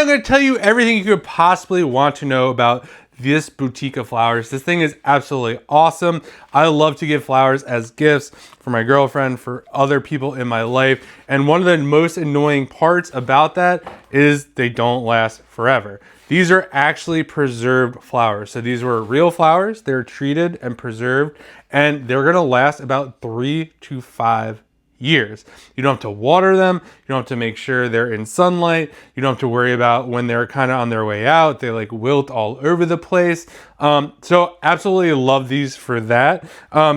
I'm going to tell you everything you could possibly want to know about this bouquet of flowers. This thing is absolutely awesome. I love to give flowers as gifts for my girlfriend, for other people in my life. And one of the most annoying parts about that is they don't last forever. These are actually preserved flowers. So these were real flowers. They're treated and preserved, and they're going to last about 3 to 5 years. You don't have to water them. You don't have to make sure they're in sunlight. You don't have to worry about when they're kind of on their way out. They like wilt all over the place. So absolutely love these for that.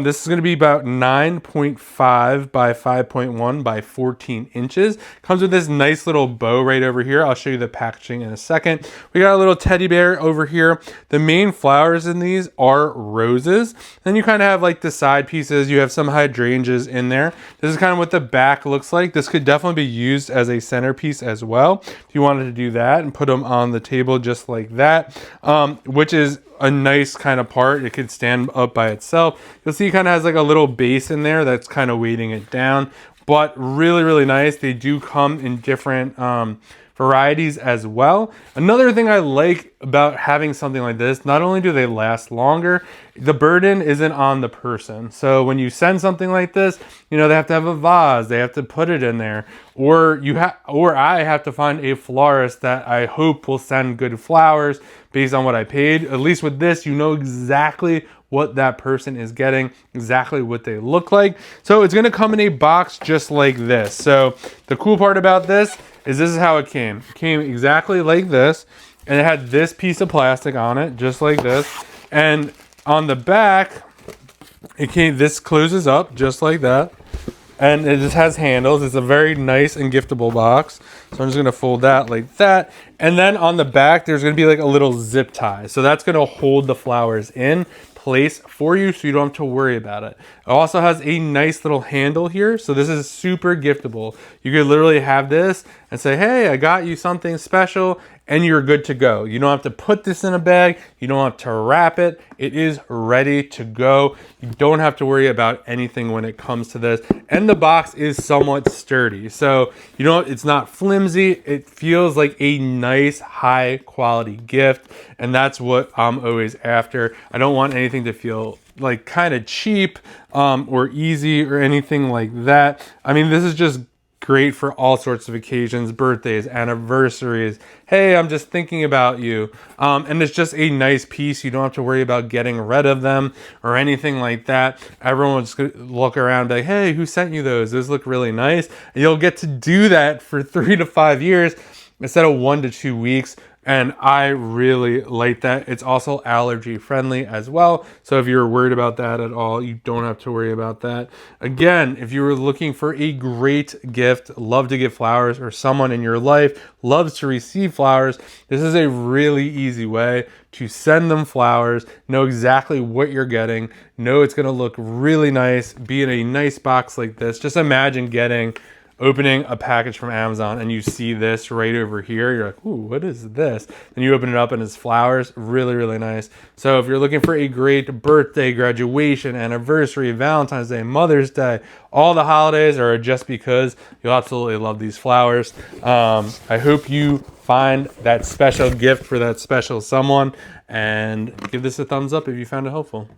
This is going to be about 9.5 by 5.1 by 14 inches. Comes with this nice little bow right over here. I'll show you the packaging in a second. We got a little teddy bear over here. The main flowers in these are roses. Then you kind of have like the side pieces. You have some hydrangeas in there. This is kind of what the back looks like. This could definitely be used as a centerpiece as well if you wanted to do that and put them on the table just like that, which is a nice kind of part. It could stand up by itself. You'll see it kind of has like a little base in there that's kind of weighting it down, but really nice. They do come in different varieties as well. Another thing I like about having something like this, not only do they last longer, the burden isn't on the person. So when you send something like this, you know, they have to have a vase, they have to put it in there, or I have to find a florist that I hope will send good flowers based on what I paid. At least with this, you know exactly what that person is getting, exactly what they look like. So it's gonna come in a box just like this. So the cool part about this is how it came. It came exactly like this, and it had this piece of plastic on it, just like this. And on the back, this closes up just like that. And it just has handles. It's a very nice and giftable box. So I'm just gonna fold that like that. And then on the back, there's gonna be like a little zip tie. So that's gonna hold the flowers in place for you so you don't have to worry about it. It also has a nice little handle here. So this is super giftable. You could literally have this and say, hey, I got you something special, and you're good to go. You don't have to put this in a bag. You don't have to wrap it. It is ready to go. You don't have to worry about anything when it comes to this. And the box is somewhat sturdy. So, you know, it's not flimsy. It feels like a nice, high quality gift. And that's what I'm always after. I don't want anything to feel like kind of cheap or easy or anything like that. I mean, this is just great for all sorts of occasions, birthdays, anniversaries. Hey, I'm just thinking about you. And it's just a nice piece. You don't have to worry about getting rid of them or anything like that. Everyone will just look around and be like, hey, who sent you those? Those look really nice. And you'll get to do that for 3 to 5 years instead of 1 to 2 weeks. And I really like that. It's also allergy friendly as well. So if you're worried about that at all, you don't have to worry about that. Again, if you were looking for a great gift, love to give flowers, or someone in your life loves to receive flowers, this is a really easy way to send them flowers, know exactly what you're getting, know it's gonna look really nice, be in a nice box like this. Just imagine opening a package from Amazon and you see this right over here. You're like, ooh, what is this? And you open it up and it's flowers. Really nice. So if you're looking for a great birthday, graduation, anniversary, Valentine's Day, Mother's Day, all the holidays, or just because, you'll absolutely love these flowers. I hope you find that special gift for that special someone, and give this a thumbs up if you found it helpful.